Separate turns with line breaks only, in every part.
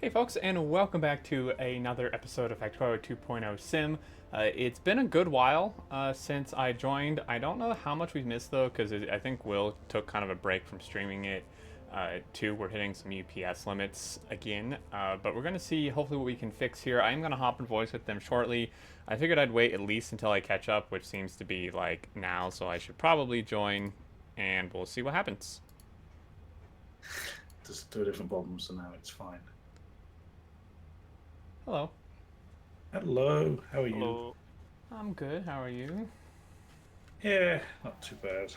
Hey folks, and welcome back to another episode of Factorio 2.0 Sim. It's been a good while since I joined. I don't know how much we've missed though, because I think Will took kind of a break from streaming it too. We're hitting some UPS limits again, but we're going to see hopefully what we can fix here. I am going to hop in voice with them shortly. I figured I'd wait at least until I catch up, which seems to be like now, so I should probably join, and we'll see what happens.
There's two different problems, so now it's fine.
Hello.
Hello, how are you?
Hello.
I'm good. How are you?
Yeah, not too bad.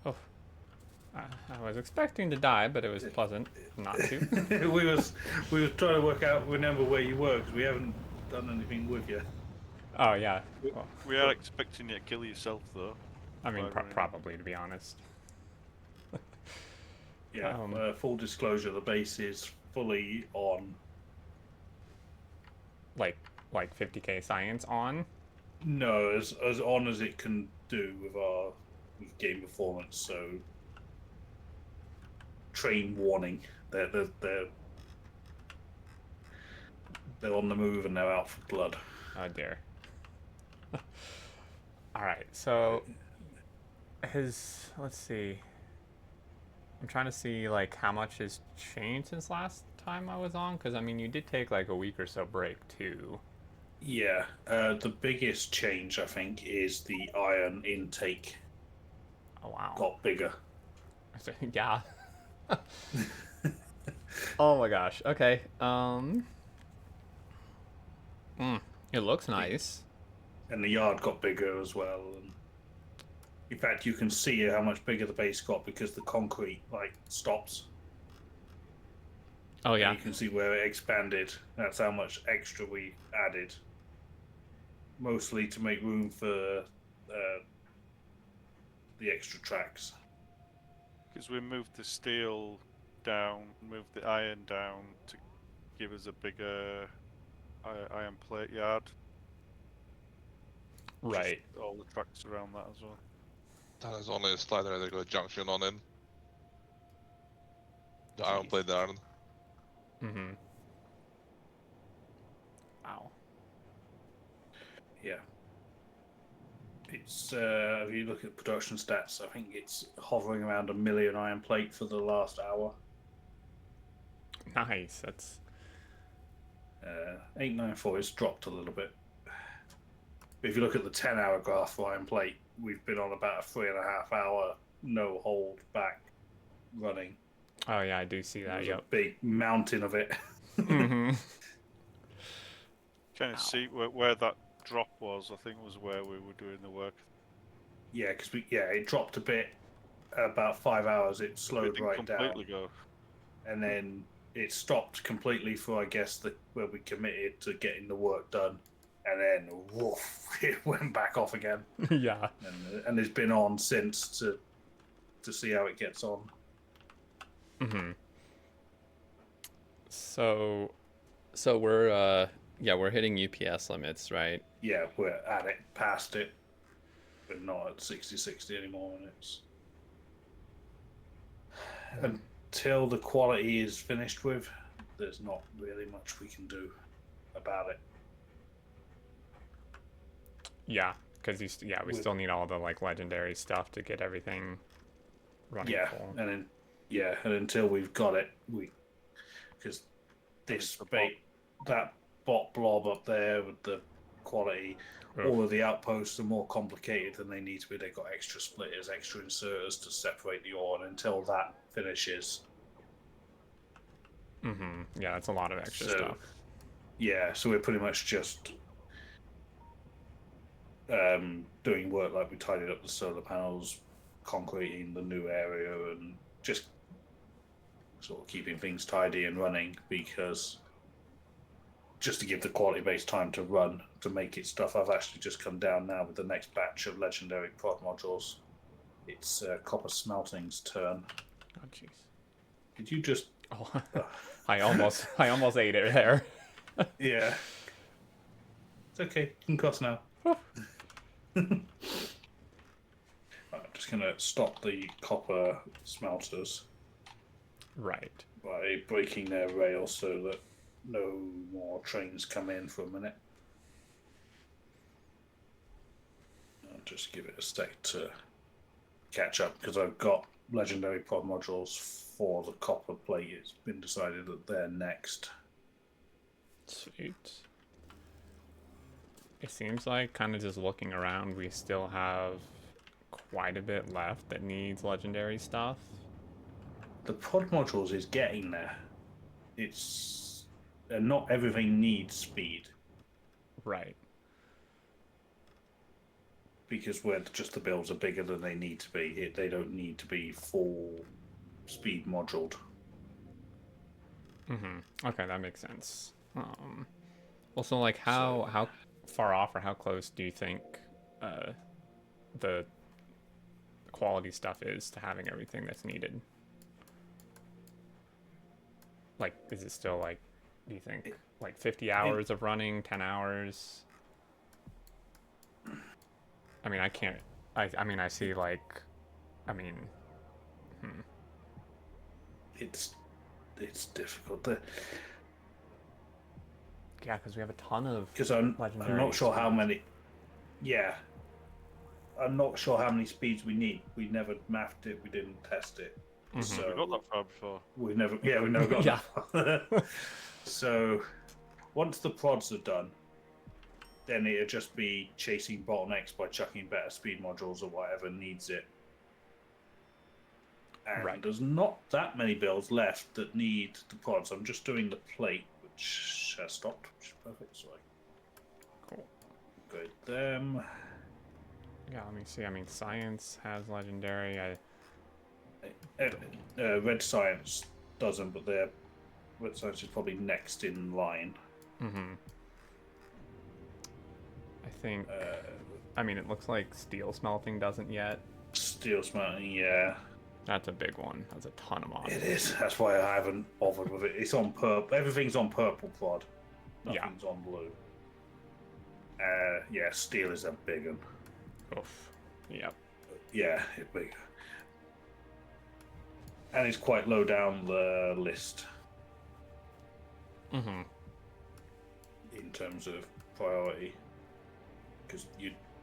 Oh, I was expecting to die, but it was pleasant not to.
we was trying to remember where you were because we haven't done anything with you.
Oh yeah.
We,
Well,
we are expecting you to kill yourself, though.
I mean,
by running.
probably to be honest.
Yeah.
Um,
Full disclosure: the base is fully on.
like 50k science on.
No, as on as it can do with game performance. So, train warning. They're on the move and they're out for blood.
Oh dear. All right. So let's see. I'm trying to see like how much has changed since last time I was on, because I mean you did take like a week or so break too.
Yeah, the biggest change I think is the iron intake
Oh wow.
got bigger.
Yeah. Oh my gosh. Okay. It looks nice.
And the yard got bigger as well. And in fact, you can see how much bigger the base got because the concrete stops.
Oh
And
yeah.
you can see where it expanded. That's how much extra we added, mostly to make room for the extra tracks.
Because we moved the steel down, moved the iron down to give us a bigger iron plate yard.
Right.
Just all the tracks around that as well.
There's only a slider that got a junction on in. The iron
Jeez.
plate there.
Mm-hmm. Wow.
Yeah. It's if you look at production stats, I think it's hovering around 1 million iron plate for the last hour.
Nice. That's
894 has dropped a little bit. If you look at the 10-hour graph for iron plate, we've been on about a 3.5 hour no hold back running.
oh yeah, I do see that.
There's
Yep.
a big mountain of it.
Mm-hmm.
Kind of see where that drop was. I think was where we were doing the work.
Yeah, because it dropped a bit. About 5 hours, it
It
slowed
didn't
right
completely
down,
go.
and then it stopped completely for I guess where we committed to getting the work done, and then woof, it went back off again,
Yeah.
and it's been on since to see how it gets on.
Mm-hmm. So we're hitting UPS limits, right?
Yeah, we're at it, past it. We're not at 60 anymore, and it's until the quality is finished with, there's not really much we can do about it.
Yeah, because we still need all the like legendary stuff to get everything running
Yeah,
full.
and until we've got it, because this
the
bait, that bot blob up there with the quality, all of the outposts are more complicated than they need to be. They've got extra splitters, extra inserters to separate the ore, and until that finishes,
Mm-hmm. Yeah, that's a lot of extra stuff.
yeah, so we're pretty much just doing work like we tidied up the solar panels, concreting the new area, and just sort of keeping things tidy and running, because just to give the quality base time to run to make its stuff. I've actually just come down now with the next batch of legendary prod modules. It's Copper Smelting's turn.
Oh jeez.
Did you just?
Oh, I almost ate it there.
Yeah. It's okay. You can cross now. I'm just gonna stop the copper smelters.
Right.
by breaking their rail so that no more trains come in for a minute. I'll just give it a sec to catch up because I've got legendary pod modules for the copper plate. It's been decided that they're next.
Sweet. It seems like, kind of just looking around, we still have quite a bit left that needs legendary stuff.
The pod modules is getting there. It's not everything needs speed
Right.
because we're just the builds are bigger than they need to be. They don't need to be full speed moduled.
Okay, that makes sense. Also, like, how far off or how close do you think the quality stuff is to having everything that's needed? Like, is it still, like, do you think, like 50 hours of running, 10 hours? I mean, I can't, I mean, I see, like, I mean,
It's difficult
yeah, because we have a ton of
because I'm
legendary
not sure how
speeds.
many. Yeah, I'm not sure how many speeds we need. We never mapped it. We didn't test it. So
We got that far before.
we never got
Yeah.
that far. So once the prods are done, then it'll just be chasing bottlenecks by chucking better speed modules or whatever needs it. And
Right.
there's not that many builds left that need the prods. I'm just doing the plate, which has stopped, which is perfect. So I
Cool.
upgrade them.
Yeah, let me see. I mean, science has legendary.
Red Science doesn't, but Red Science is probably next in line.
I think. I mean, it looks like steel smelting doesn't yet.
Steel smelting, yeah.
That's a big one. That's a ton of mods.
It is. That's why I haven't bothered with it. It's on purple. Everything's on purple prod.
Yeah.
Nothing's on blue. Yeah, steel is a big one.
Oof. Yep.
Yeah, it's big. And it's quite low down the list
Mm-hmm.
in terms of priority. Because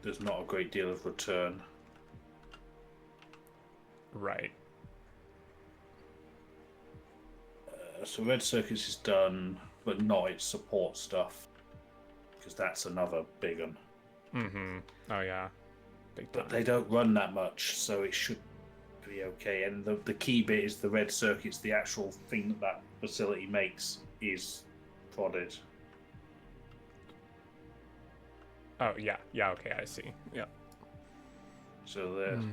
there's not a great deal of return.
Right.
So Red Circus is done, but not its support stuff. Because that's another big one.
Mm-hmm. Oh, yeah. Big time.
But they don't run that much, so it should be okay. And the key bit is the red circuits. The actual thing that facility makes is prodded.
Oh, yeah. Yeah, okay, I see. Yep.
So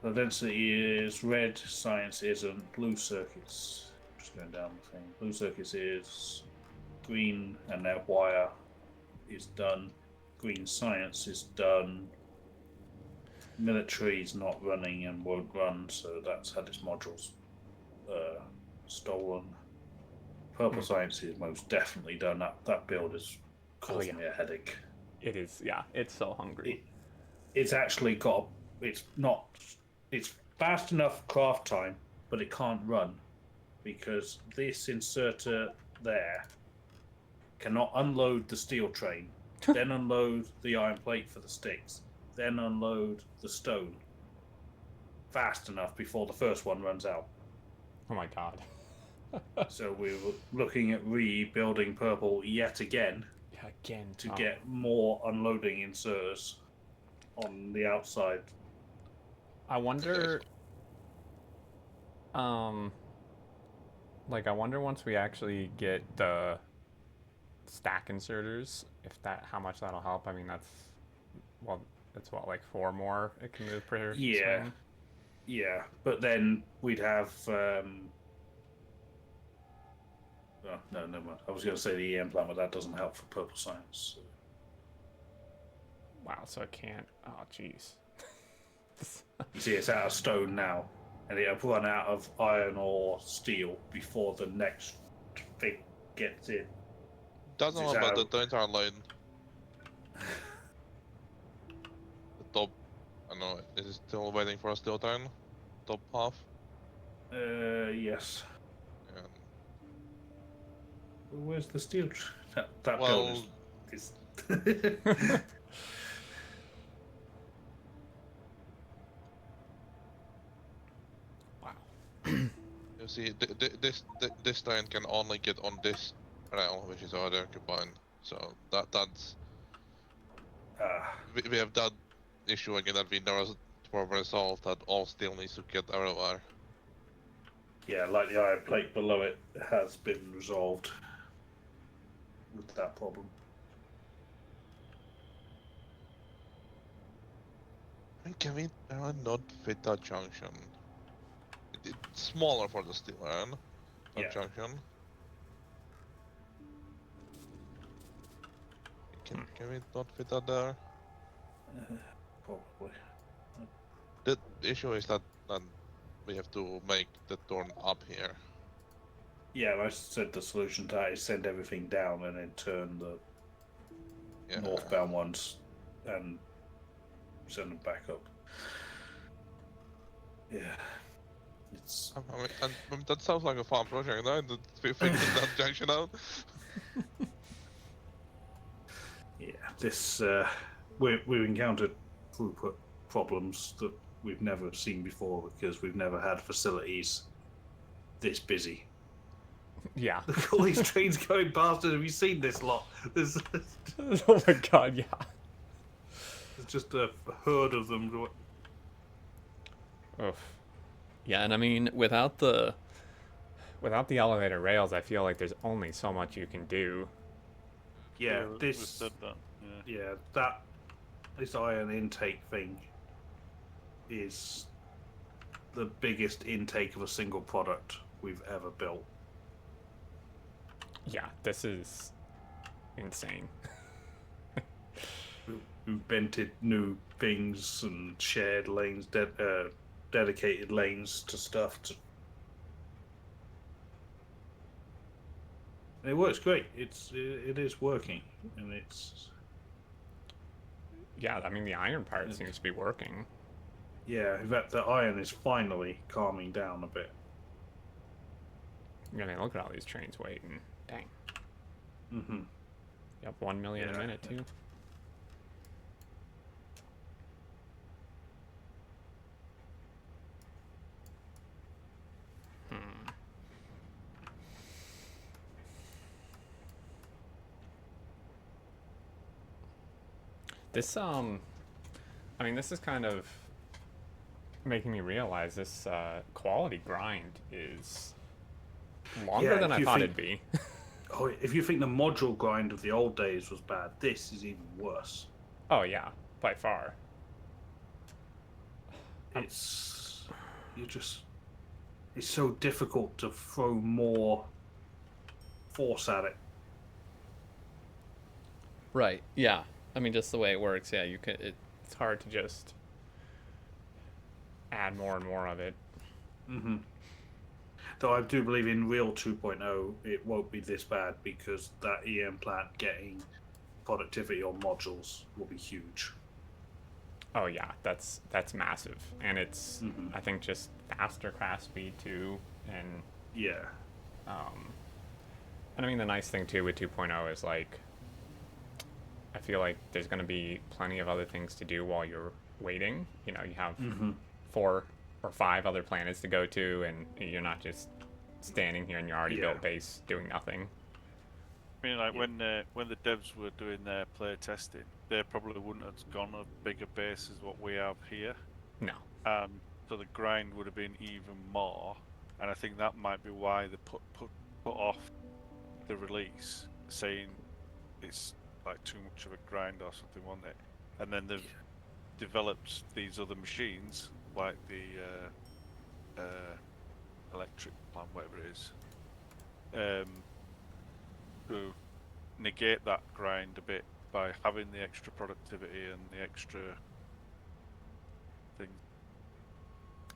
the density is red, science isn't, blue circuits. Just going down the thing. Blue circuits is green, and their wire is done. Green science is done. Military's not running and won't run, so that's had its modules stolen. Purple science is most definitely done. That build is causing me a headache.
It is, yeah. It's so hungry.
It's actually got. It's fast enough craft time, but it can't run because this inserter there cannot unload the steel train, then unload the iron plate for the sticks, then unload the stone fast enough before the first one runs out.
Oh my god.
So we were looking at rebuilding purple yet again
Yeah, again.
to get more unloading inserters on the outside.
I wonder. Like, I wonder once we actually get the stack inserters, how much that'll help. I mean, that's what, like 4 more it can move per
Yeah.
swing?
Yeah, but then we'd have. Oh, no, never mind. I was going to say the EM plant, but that doesn't help for purple science. So.
Wow, so it can't. Oh, jeez.
You see, it's out of stone now, and it'll run out of iron or steel before the next thing gets in.
Doesn't
It's
know about
out.
the entire line. The top, I don't know, is it still waiting for a steel turn? Top half?
Yes.
And,
Where's the steel? That
well,
is.
Wow.
you see, this train can only get on this rail, which is already occupied. So that's we have that issue again that we never resolved. That all steel needs to get everywhere.
Yeah, like the iron plate below it has been resolved with that problem.
I mean, can we not fit that junction? It's smaller for the steel iron. That
Yeah.
junction. Can we not fit that there?
Probably.
The issue is that we have to make the turn up here.
Yeah, I said the solution to that is send everything down and then turn the
Yeah.
northbound ones and send them back up. Yeah. It's
I mean, that sounds like a fun project, right? Figuring that junction out.
yeah. This we've encountered throughput problems that we've never seen before because we've never had facilities this busy.
Yeah.
Look at all these trains going past us. Have you seen this lot? There's
Oh my god, yeah.
just a herd of them.
Oof. Yeah, and I mean, without the elevator rails, I feel like there's only so much you can do.
Yeah,
we
this.
said that. Yeah.
Yeah, this iron intake thing is the biggest intake of a single product we've ever built.
Yeah, this is insane.
We invented new things and shared lanes, dedicated lanes to stuff. And it works great. It is working, and it's
Yeah, I mean, the iron part seems to be working.
yeah. In fact, the iron is finally calming down a bit.
I mean, look at all these trains waiting. Dang.
Mm-hmm.
Yep, 1 million a
Yeah.
minute, too. This, I mean, this is kind of making me realize this quality grind is longer
Yeah,
than
if
I
you
thought
think-
it'd be.
Oh, if you think the module grind of the old days was bad, this is even worse.
Oh, yeah, by far.
It's it's so difficult to throw more force at it.
Right, yeah. I mean, just the way it works, yeah, you can. It's hard to just add more and more of it.
Mm-hmm. Though I do believe in real 2.0 it won't be this bad because that EM plant getting productivity on modules will be huge.
Oh yeah, that's massive, and it's
Mhm.
I think just faster craft speed too, and
Yeah.
and I mean the nice thing too with 2.0 is like I feel like there's going to be plenty of other things to do while you're waiting. You know, you have
Mm-hmm.
4 or 5 other planets to go to, and you're not just standing here in your already
Yeah.
built base doing nothing.
I mean, like
Yeah.
when the devs were doing their play testing, they probably wouldn't have gone a bigger base as what we have here.
No.
So the grind would have been even more, and I think that might be why they put off the release, saying it's like too much of a grind or something, wasn't it? And then they've developed these other machines, like the electric plant, whatever it is, to negate that grind a bit by having the extra productivity and the extra thing.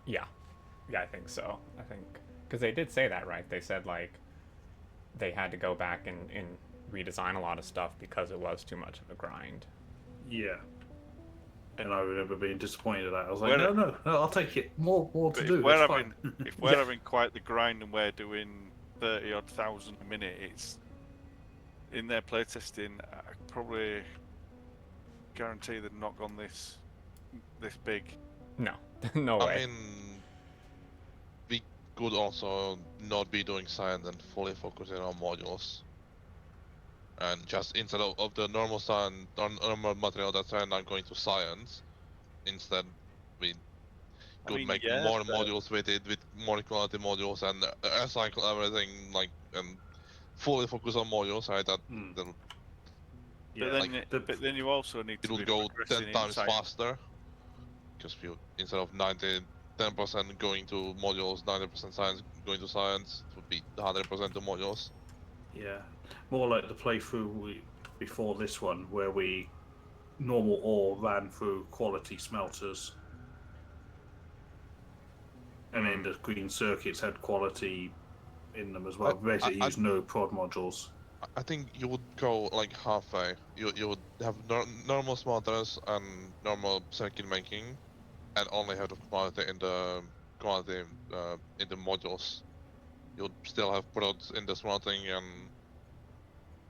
Yeah. Yeah, I think so. I think because they did say that, right? They said like they had to go back and redesign a lot of stuff because it was too much of a grind.
Yeah. And I remember being disappointed at that. I was like,
Where-
no, I'll take it. More
But
to
if
do.
we're
That's
having
fine.
if we're having quite the grind and we're doing 30-odd thousand a minute, it's in their playtesting. I probably guarantee they've not gone this big.
No, no
I
way.
mean, we could also not be doing science and fully focusing on modules. And just instead of the normal science, normal material that's not going to science, instead we could make more modules with it, with more quality modules, and recycle everything, like, and fully focus on modules, right? Then
Yeah,
But then you also need
it
to
would
be
go 10
progressing
times
inside.
faster, because you, instead of 10% going to modules, 90% science going to science, it would be 100% to modules.
yeah. More like the playthrough before this one, where we normal ore ran through quality smelters, and then the green circuits had quality in them as well. Basically, use no prod modules.
I think you would go like halfway. You would have normal smelters and normal circuit making, and only have the quality in the modules. You would still have prods in the smelting and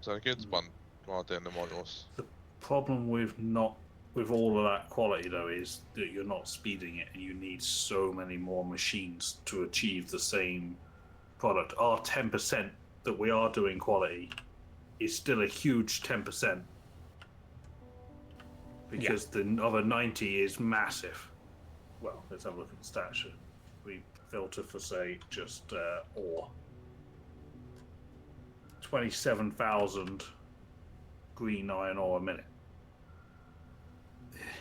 circuits, but quality in the modules.
The problem with all of that quality though is that you're not speeding it, and you need so many more machines to achieve the same product. Our 10% that we are doing quality is still a huge 10%, because the other 90 is massive. Well, let's have a look at the stats. We filter for, say, just ore. 27,000 green iron ore a minute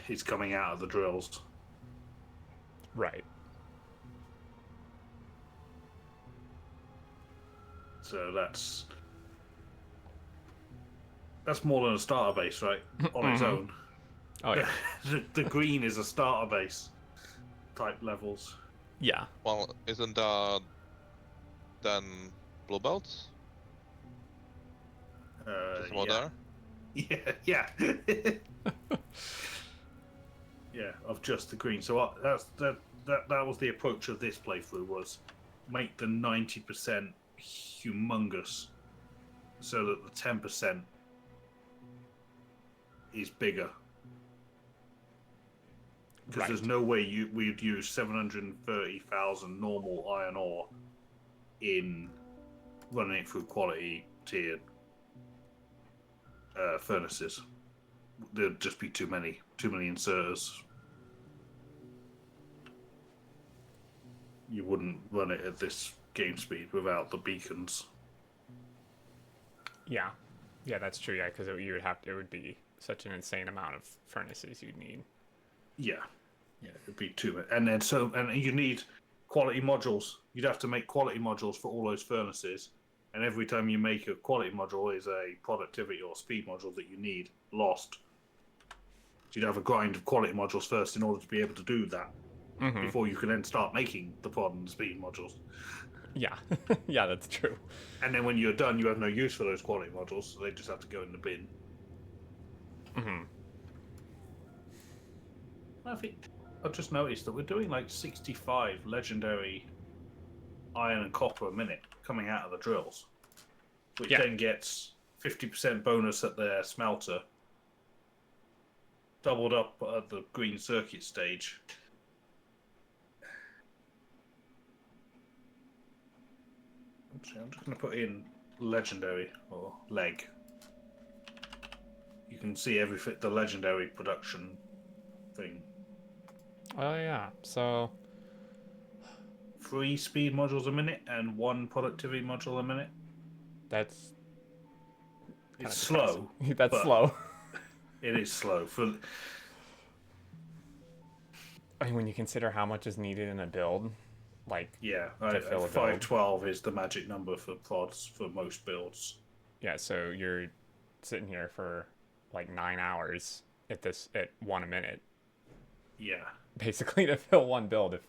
is coming out of the drills.
Right.
So that's more than a starter base, right? On its own.
Oh yeah.
The green is a starter base type levels.
Yeah.
Well, isn't that then blue belts? Just about there?
Yeah. Yeah, of just the green. So that was the approach of this playthrough, was make the 90% humongous, so that the 10% is bigger. Because there's no way we'd use 730,000 normal iron ore in running it through quality tiered furnaces. There'd just be too many inserters. You wouldn't run it at this game speed without the beacons.
Yeah. Yeah, that's true. Yeah, because it would be such an insane amount of furnaces you'd need.
Yeah, it'd be too much. And then you need quality modules. You'd have to make quality modules for all those furnaces. And every time you make a quality module is a productivity or speed module that you need lost. So you'd have a grind of quality modules first in order to be able to do that before you can then start making the prod and speed modules.
Yeah, yeah, that's true.
And then when you're done, you have no use for those quality modules, so they just have to go in the bin. I think I've just noticed that we're doing like 65 legendary iron and copper a minute coming out of the drills, which then gets 50% bonus at their smelter, doubled up at the green circuit stage. I'm just going to put in legendary or leg. You can see the legendary production thing.
Oh yeah, so
3 speed modules a minute and 1 productivity module a minute.
It's
slow.
That's slow.
It is slow.
I mean, when you consider how much is needed in a build, like
yeah,
to fill a build.
512 is the magic number for prods for most builds.
Yeah, so you're sitting here for like 9 hours at 1 a minute.
Yeah.
Basically to fill one build.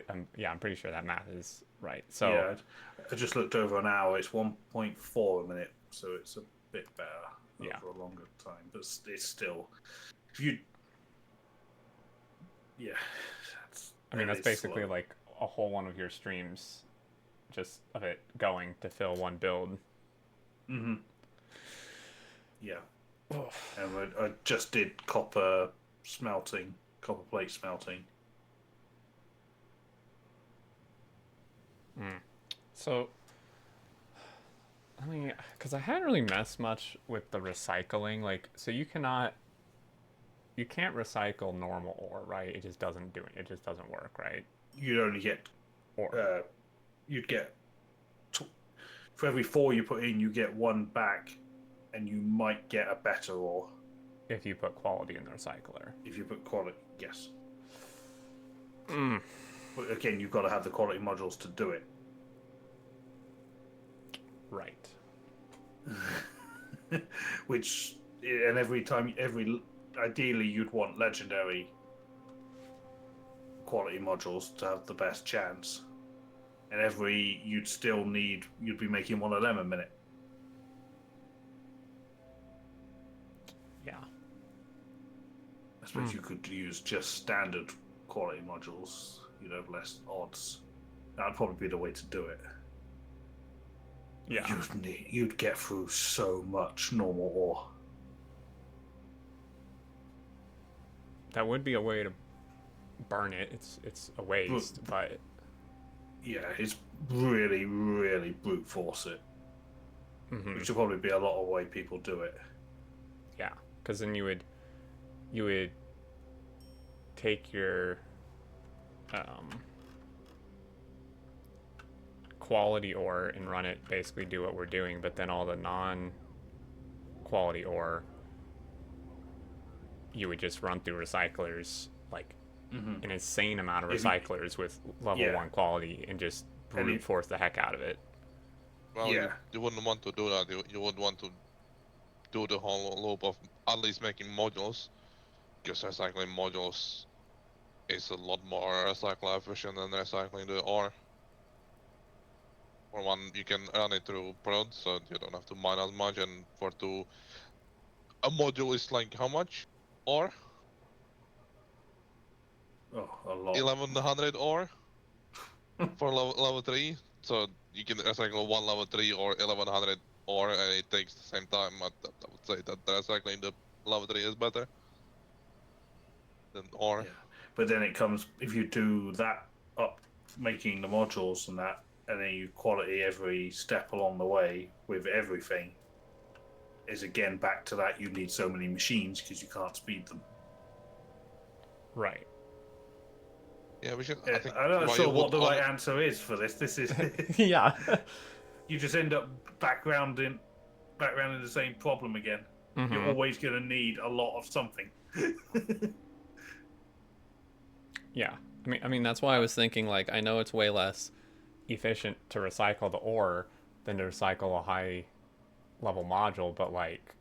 I'm pretty sure that math is right. So
yeah, I just looked over an hour. It's 1.4 a minute, so it's a bit better over a longer time. But it's still, if you Yeah.
I mean, that's
It's
basically
slow.
like a whole one of your streams, just of it going to fill one build.
Mm-hmm. Yeah. And I just did copper smelting, copper plate smelting.
So, I mean, because I hadn't really messed much with the recycling. Like, so you can't recycle normal ore, right? It just doesn't do it. It just doesn't work, right?
You'd only get,
Or
uh, you'd get, for every 4 you put in, you get 1 back, and you might get a better ore
if you put quality in the recycler.
if you put quality. Yes.
Mm.
But again, you've got to have the quality modules to do it.
Right.
Which, and ideally you'd want legendary quality modules to have the best chance. And you'd be making one of them a minute.
Yeah.
I suppose you could use just standard quality modules, you'd have less odds. That'd probably be the way to do it.
Yeah.
You'd get through so much normal ore.
That would be a way to burn it. It's a waste, but
Yeah, it's really, really brute force it. Which would probably be a lot of the way people do it.
yeah, because then you would take your quality ore and run it, basically do what we're doing, but then all the non-quality ore you would just run through recyclers, like an insane amount of recyclers with level 1 quality, and just brute force the heck out of it.
Well,
Yeah.
you wouldn't want to do that. You would want to do the whole loop of at least making modules, because recycling modules is a lot more recycle efficient than recycling the ore. For one, you can run it through prod, so you don't have to mine as much, and for two, a module is like how much ore?
Oh, a lot.
1100 ore for level 3, so you can recycle one level 3 or 1100 ore, and it takes the same time. I would say that the recycling the level 3 is better than ore.
Yeah. But then it comes, if you do that up, making the modules and that, and then you quality every step along the way with everything, is again back to that you need so many machines because you can't speed them.
Right.
Yeah, we should.
I'm not sure what the right answer is for this. This is
Yeah.
you just end up backgrounding the same problem again. You're always going to need a lot of something.
Yeah. I mean that's why I was thinking, like, I know it's way less efficient to recycle the ore than to recycle a high level module, but like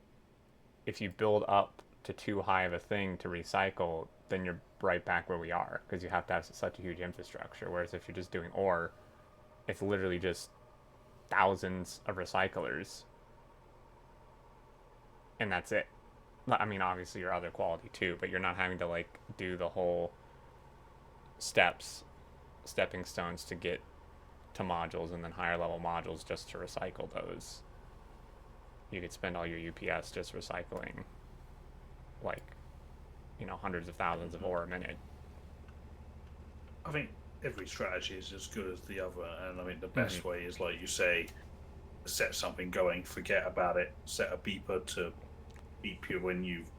if you build up to too high of a thing to recycle, then you're right back where we are, because you have to have such a huge infrastructure. Whereas if you're just doing ore, it's literally just thousands of recyclers, and that's it. I mean, obviously your other quality too, but you're not having to like do the whole stepping stones to get to modules and then higher level modules just to recycle those. You could spend all your UPS just recycling, like, hundreds of thousands of ore a minute.
I think every strategy is as good as the other, and I mean the best way is, like you say, set something going, forget about it, set a beeper to beep you when you've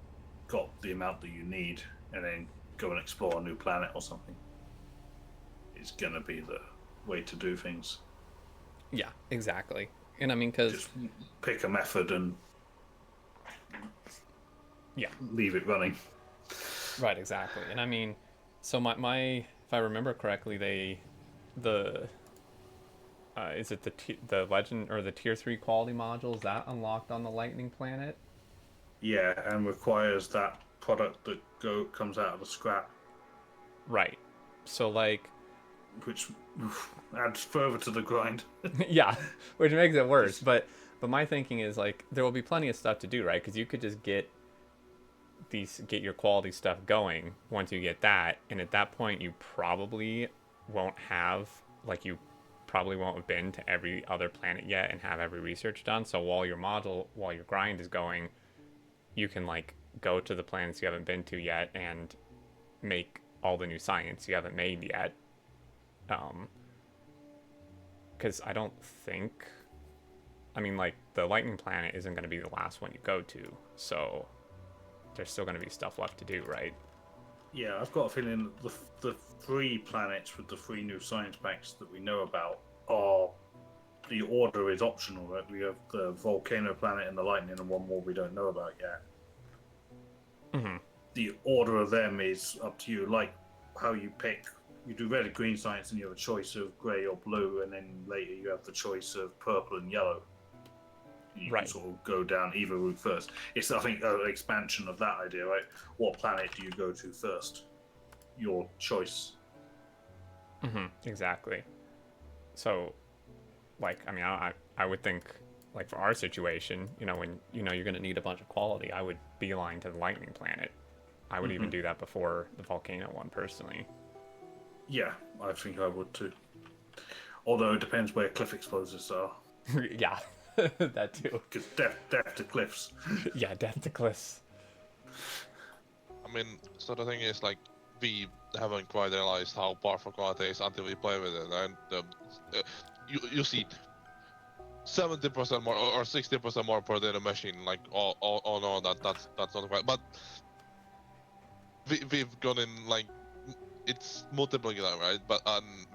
got the amount that you need, and then go and explore a new planet or something. It's gonna be the way to do things.
Yeah, exactly. And I mean, because
just pick a method and leave it running.
Right, exactly. And I mean, so my if I remember correctly, is it the legend or the tier 3 quality modules that unlocked on the Lightning Planet?
Yeah, and requires that product that comes out of the scrap.
Right. So like,
which adds further to the grind.
Yeah, which makes it worse. But my thinking is, like, there will be plenty of stuff to do, right? Because you could just get get your quality stuff going once you get that, and at that point you probably won't have like you probably won't have been to every other planet yet and have every research done. So while your grind is going, you can like go to the planets you haven't been to yet and make all the new science you haven't made yet. Because I don't think, I mean, like the lightning planet isn't going to be the last one you go to, so there's still going to be stuff left to do, right?
Yeah, I've got a feeling the 3 planets with the 3 new science packs that we know about are, the order is optional, right? We have the volcano planet and the lightning, and one more we don't know about yet.
Mm-hmm.
The order of them is up to you, like how you pick. You do red and green science, and you have a choice of grey or blue, and then later you have the choice of purple and yellow. You
Right.
can sort of go down either route first. It's, I think, an expansion of that idea, right? What planet do you go to first? Your choice.
Mm-hmm. Exactly. So, like, I mean, I would think, like, for our situation, you know, when you know you're going to need a bunch of quality, I would beeline to the lightning planet. I would even do that before the volcano one, personally.
Yeah, I think I would too. Although it depends where cliff explosives are.
Yeah, that too.
Because death to cliffs.
Yeah, death to cliffs.
I mean, so the thing is, like, we haven't quite realized how powerful quality is until we play with it, and you see 70% more or 60% more per day in a machine. Like, oh no, that's not quite. But we've gone in like it's multiplying that, right? But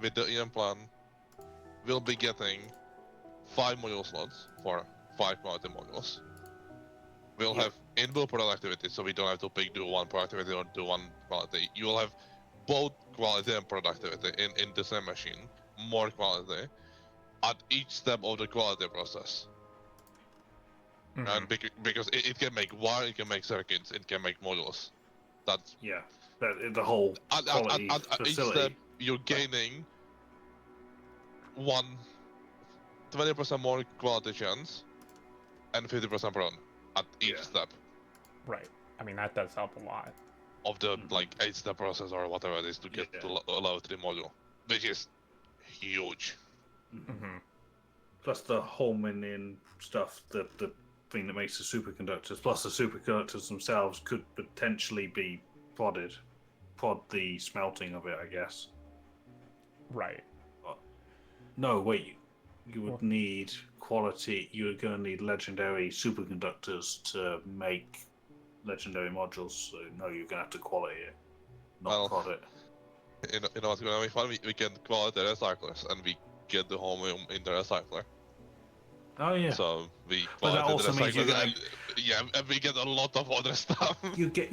with the EM plan, we'll be getting 5 module slots for 5 quality modules. We'll have inbuilt productivity, so we don't have to pick do one productivity or do one quality. You will have both quality and productivity in the same machine, more quality at each step of the quality process.
Mhm.
And because it can make wire, it can make circuits, it can make modules. That's
Yeah, the whole quality
at each
facility.
step you're gaining 20% more quality chance and 50% run at each
Yeah.
step
Right. I mean, that does help a lot.
of the like 8-step process or whatever it is to get to level 3 module, which is huge.
Mm-hmm.
Plus the homing in stuff, the thing that makes the superconductors, plus the superconductors themselves could potentially be prod the smelting of it, I guess.
Right.
No, wait, you would need quality, you're going to need legendary superconductors to make legendary modules, so no, you're going to have to quality it, not
Well,
prod it.
You know what's gonna be fun? We can quality recyclers and we get the home in the recycler.
Oh yeah.
So we
But that
quality the
also means you're
recyclers and we get a lot of other stuff.
You get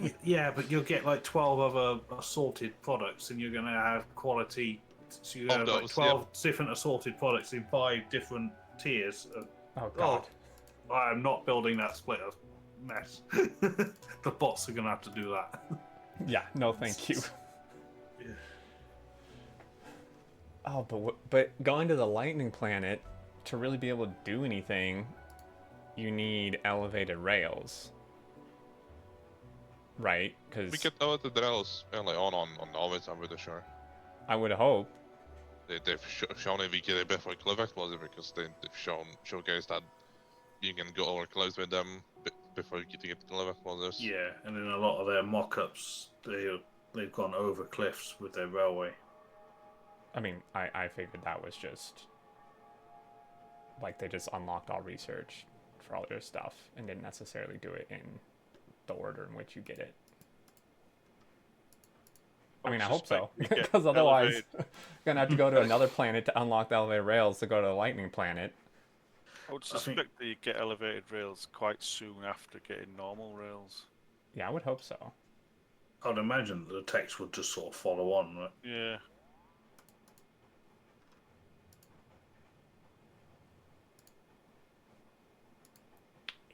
but you'll get like 12 other assorted products, and you're gonna have quality. So you have like
those,
12 different assorted products in 5 different tiers.
Oh god.
I'm not building that splitter mess. The bots are gonna have to do that.
Yeah. No, thank you.
Yeah.
Oh, but going to the lightning planet, to really be able to do anything, you need elevated rails. Right? Because
We get elevated rails early on always, I'm pretty sure.
I would hope.
They've shown it we get a bit for cliff explosive because they've showcased that you can go over cliffs with them before you get to cliff explosives.
Yeah, and in a lot of their mock-ups, they've gone over cliffs with their railway.
I mean, I figured that was just like they just unlocked all research for all their stuff and didn't necessarily do it in the order in which you get it. I mean, I hope so, because otherwise, you're gonna have to go to another planet to unlock the elevated rails to go to the lightning planet.
I would suspect that you get elevated rails quite soon after getting normal rails.
Yeah, I would hope so.
I'd imagine that the text would just sort of follow on, right?
Yeah.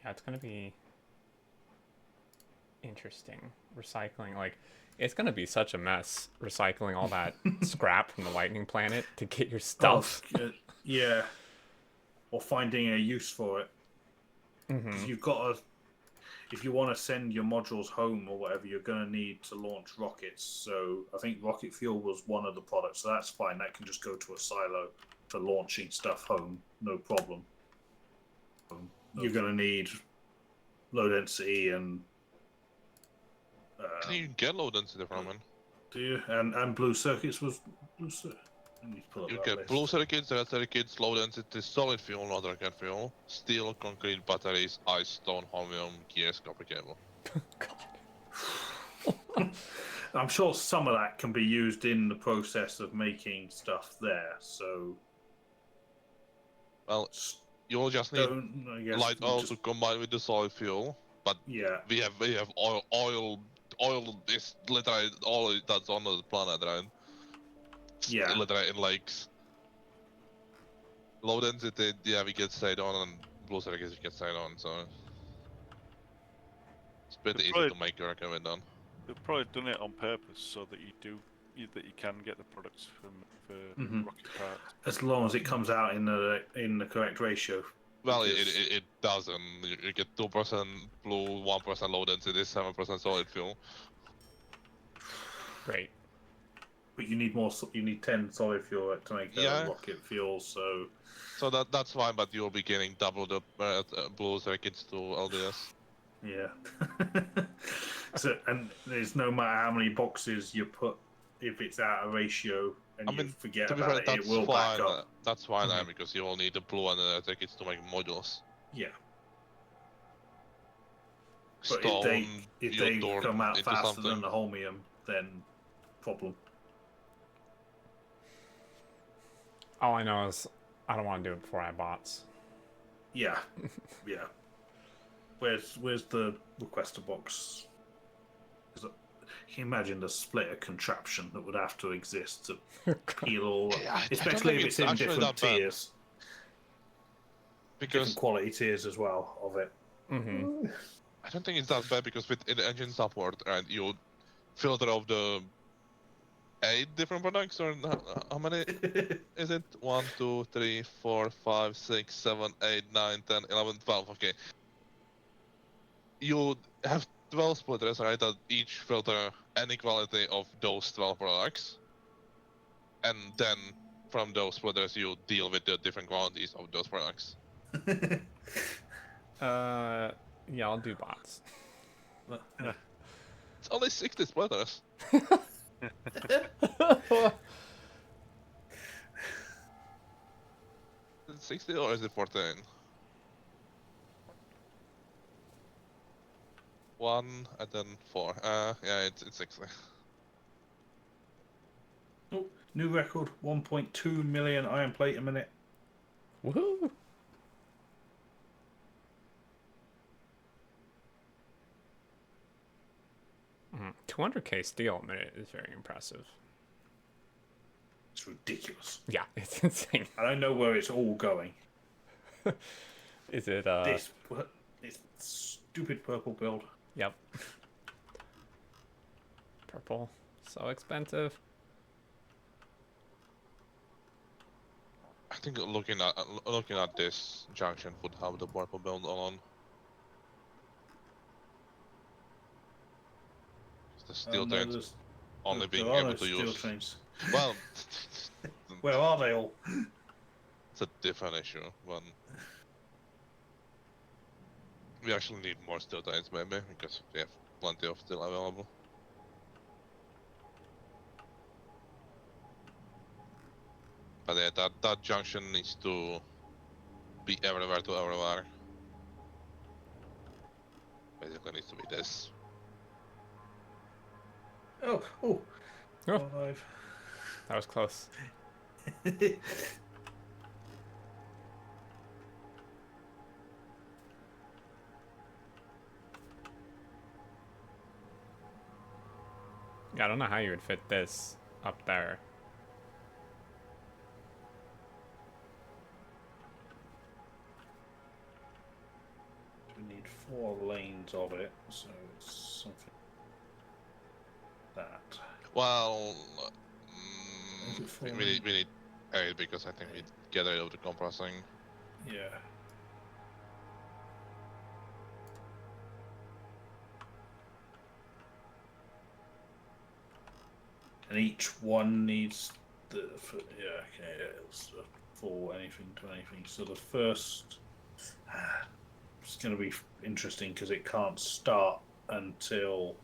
Yeah, it's gonna be interesting. Recycling, like, it's gonna be such a mess recycling all that scrap from the lightning planet to get your stuff.
Oh, yeah. Or finding a use for it.
Mm-hmm.
Because you've got to. if you want to send your modules home or whatever, you're going to need to launch rockets. So I think rocket fuel was one of the products, so that's fine. That can just go to a silo for launching stuff home, no problem. You're going to need low density and.
Can you get low density from it?
Do you? And blue circuits was blue. I need to pull up
You
that
get
list.
blue circuits, red circuits, low density solid fuel, not rocket fuel, steel, concrete, batteries, ice, stone, holmium, gears, copper cable.
I'm sure some of that can be used in the process of making stuff there. So,
Well, you'll just need
I guess,
light oil
just-
to combine with the solid fuel, but
yeah,
we have oil is literally all that's on the planet, right?
Yeah.
Literally in lakes. Low density, yeah, we get stayed on, and blue circuits we get stayed on, so it's pretty easy
probably-
to make your recommend done.
They've probably done it on purpose so that you can get the products for
Mhm.
rocket parts.
as long as it comes out in the correct ratio.
Well,
Because-
it doesn't. You get 2% blue, 1% low density, 7% solid fuel.
Great.
But you need more. You need 10 solid fuel to make
Yeah.
rocket fuel. So
So that's fine, but you'll be getting double the blue circuits to LDS.
yeah. So and there's no matter how many boxes you put, if it's out of ratio and
I
you
mean,
forget
To be
about
fair,
it,
that's
it will
fine.
back up.
That's fine,
Mhm.
because you will need the blue and the red circuits to make modules.
Yeah. But
Stone,
if
you
they
turn
come out
into
faster
something.
than the holmium, then problem.
All I know is I don't want to do it before I have bots.
Yeah. Yeah. Where's the requester box? Can you imagine the splitter contraption that would have to exist to peel all,
Yeah, I don't
especially
think
if
it's
it's in
actually
different
that bad.
tiers,
Because
different quality tiers as well of it.
Mm-hmm.
I don't think it's that bad, because with in engine support, right, you filter of the 8 different products, or how many is it? 1, 2, 3, 4, 5, 6, 7, 8, 9, 10, 11, 12. Okay. You have 12 splitters, right, that each filter any quality of those 12 products. And then from those splitters you deal with the different qualities of those products.
Yeah, I'll do bots.
It's only 60 splitters. 60 or is it 14? 1 and then 4. Yeah, it's 60.
Oh, new record: 1.2 million iron plate a minute.
Woohoo! Mm, 200k steel a minute is very impressive.
It's ridiculous.
Yeah, it's insane.
I don't know where it's all going.
Is it
This stupid purple build.
Yep. Purple. So expensive.
I think looking at this junction would have the purple build on. The steel
No,
trains
there's-
only
there
being
are
able
no
to
steel
use.
trains.
Well,
Where are they all?
it's a different issue. But we actually need more steel trains, maybe, because we have plenty of steel available. But yeah, that junction needs to be everywhere to everywhere. Basically, needs to be this.
Oh,
Oh.
alive.
That was close. Yeah, I don't know how you would fit this up there.
We need 4 lanes of it, so it's something that.
Well,
Is it
we
four
need 8 because I think we get rid of the compressing.
Yeah. and each one needs yeah, okay, it's for anything to anything. So the first, it's going to be interesting because it can't start until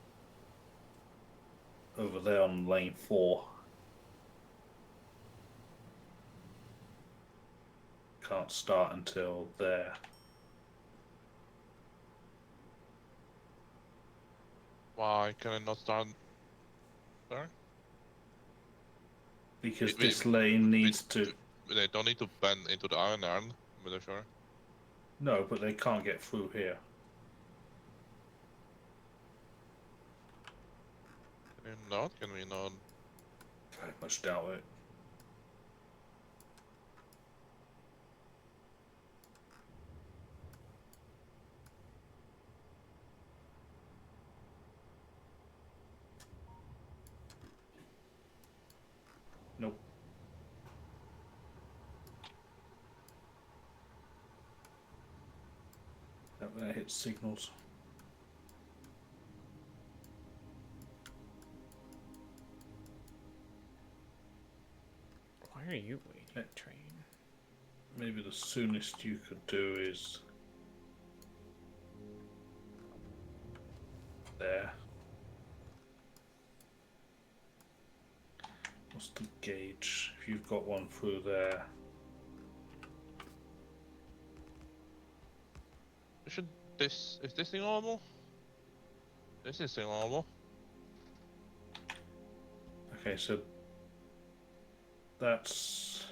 over there on lane 4. Can't start until there.
Why can I not start there?
Because
We-
this lane needs to.
They don't need to bend into the iron, I'm really sure.
No, but they can't get through here.
Can you not? Can we not?
Very much doubt it. Nope. That hits signals.
Why are you waiting, train?
Maybe the soonest you could do is there. What's the gauge? If you've got one through there.
Should this is this thing normal? This is thing normal.
Okay, so that's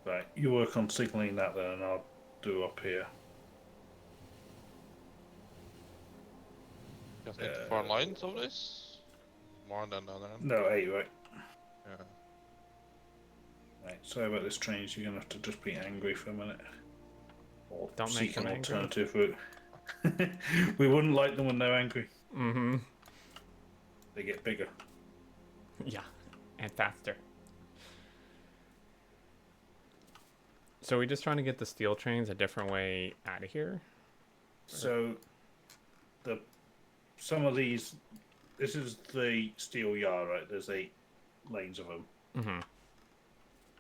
right. You work on signaling that then, and I'll do up here.
Just need 4 lines of this. More than the other.
No, 8, right?
Yeah.
Right. Sorry about this, trains. You're gonna have to just be angry for a minute, or
Don't make
seek an
them angry.
alternative route. We wouldn't like them when they're angry.
Mm-hmm.
They get bigger.
Yeah, and faster. So we're just trying to get the steel trains a different way out of here?
So, some of these. This is the steel yard, right? There's 8 lanes of them.
Mm-hmm.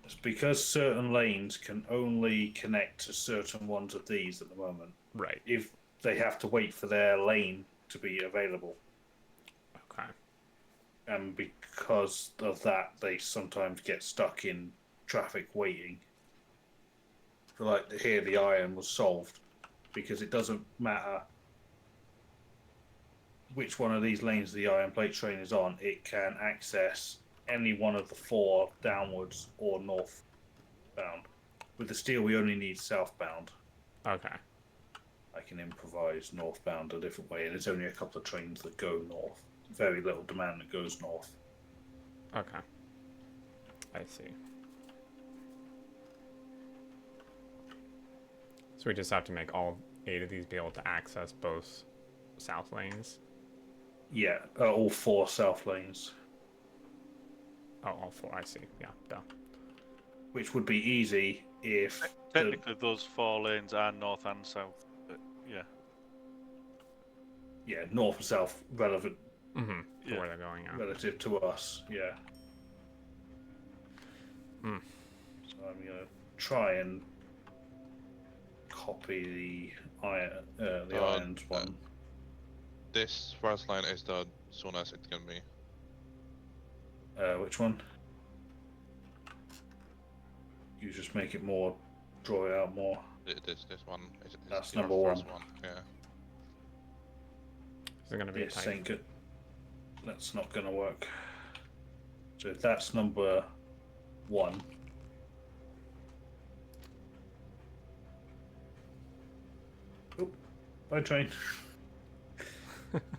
It's because certain lanes can only connect to certain ones of these at the moment.
Right.
If they have to wait for their lane to be available.
Okay.
And because of that, they sometimes get stuck in traffic waiting. So like here, the iron was solved because it doesn't matter which one of these lanes the iron plate train is on. It can access any one of the 4 downwards or northbound. With the steel, we only need southbound.
Okay.
I can improvise northbound a different way, and there's only a couple of trains that go north. Very little demand that goes north.
Okay. I see. So we just have to make all 8 of these be able to access both south lanes?
Yeah, all 4 south lanes.
Oh, all 4, I see. Yeah, duh.
Which would be easy if...
Technically, those 4 lanes are north and south. But yeah.
Yeah, north and south relevant
Mm-hmm.
Yeah.
Where they're going at.
relative to us, yeah.
Mm.
So I'm going to try and copy the irons one.
This first line is the soonest it can be.
Which one? You just make it more, draw it out more.
This one is
That's
your
number
first
1.
Yeah.
Is it going to be
This
tight?
ain't good. That's not going to work. So if that's number 1. Oop, by train.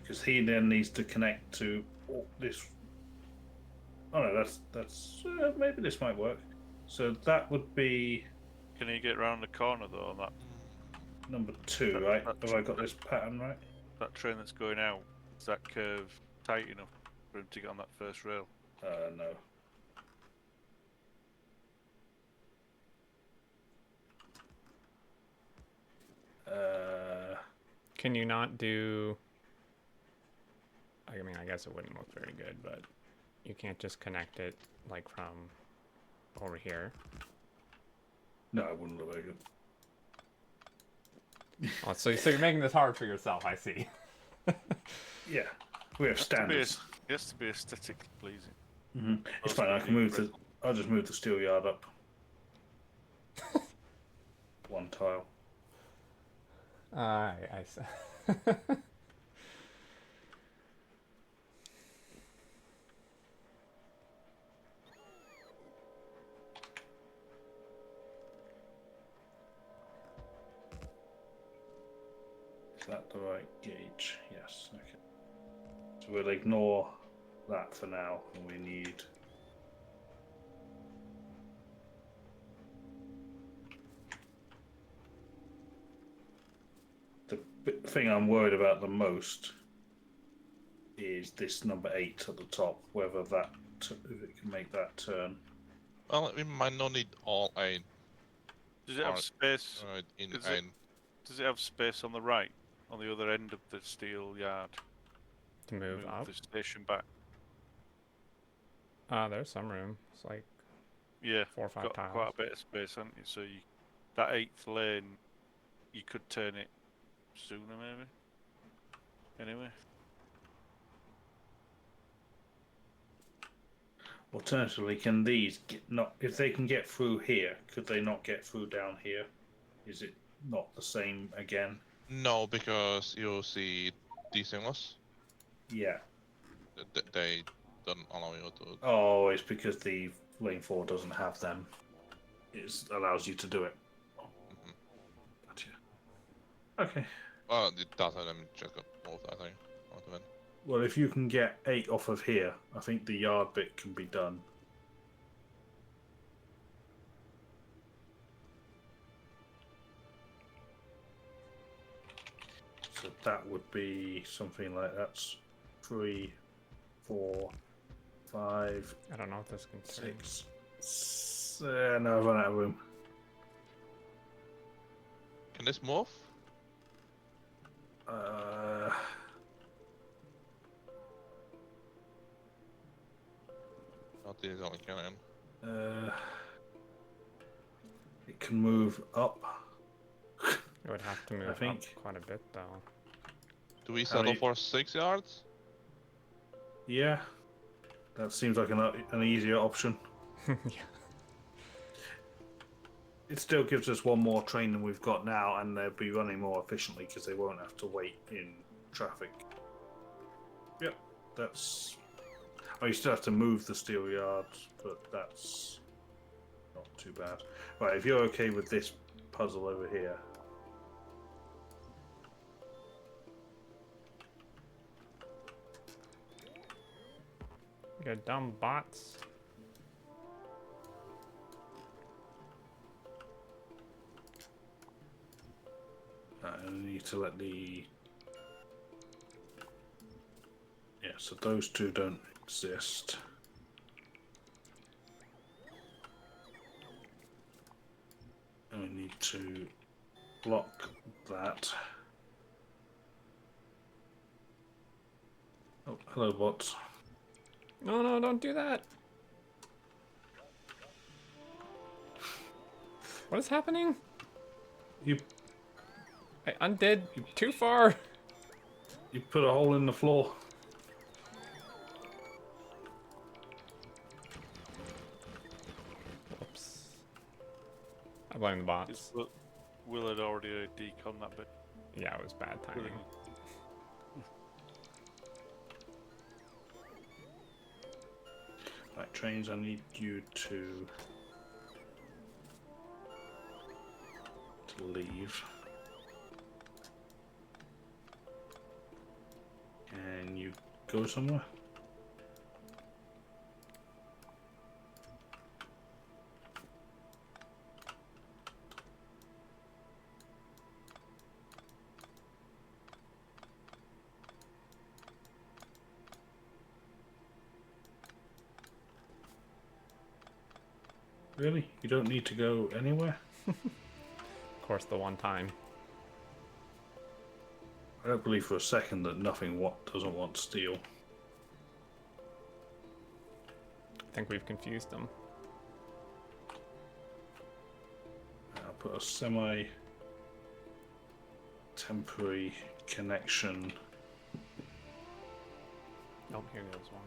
Because he then needs to connect to this. Oh no, that's maybe this might work. So that would be
Can you get round the corner though on that
number 2, right? Have I got this pattern right?
train that's going out? Is that curve tight enough for him to get on that first rail?
No.
Can you not do? I mean, I guess it wouldn't look very good, but you can't just connect it like from over here.
No, it wouldn't look very good.
Oh, so you're making this hard for yourself. I see.
Yeah, we have standards.
It has to be aesthetically pleasing.
It's fine. I can move the. I'll just move the steel yard up. One tile.
I see.
Is that the right gauge? Yes. Okay. So we'll ignore that for now, and we need. The thing I'm worried about the most is this number 8 at the top, whether that if it can make that turn.
Well, we might not need all 8
Does it have space?
in
Is
8.
Does it have space on the right, on the other end of the steel yard?
To move up.
the station back.
There's some room. It's like
Yeah,
4 or 5
got
tiles.
quite a bit of space, haven't you? So that 8th lane, you could turn it sooner, maybe. Anyway,
Alternatively, can these get not if they can get through here? Could they not get through down here? Is it not the same again?
No, because you see these singles,
Yeah.
they don't allow you to.
Oh, it's because the lane 4 doesn't have them. It allows you to do it.
Mhm.
Gotcha. Okay.
Well, it doesn't. I'm just gonna move that thing out of it.
Well, if you can get 8 off of here, I think the yard bit can be done. So that would be something like that's 3, 4, 5,
I don't know if this can turn.
6. No, I've run out of room.
Can this move? Not these only can.
It can move up.
It would have to move
think-
up quite a bit, though.
Do we
How
settle
many-
for 6 yards?
Yeah, that seems like an easier option.
Yeah.
It still gives us one more train than we've got now, and they'll be running more efficiently because they won't have to wait in traffic. Yep, that's. Oh, you still have to move the steel yards, but that's not too bad. Right, if you're okay with this puzzle over here.
You dumb bots.
I need to let the. Yeah, so those two don't exist. And we need to block that. Oh, hello, bots.
No, no, don't do that. What is happening?
You
I undid too far.
you put a hole in the floor.
Whoops. I blame the bots.
Will had already decon that bit.
Yeah, it was bad timing.
Right, trains, I need you to leave. Can you go somewhere? Really? You don't need to go anywhere?
Of course, the one time.
don't believe for a second that nothing doesn't want steel.
I think we've confused them.
I'll put a semi-temporary connection.
Oh, here goes one.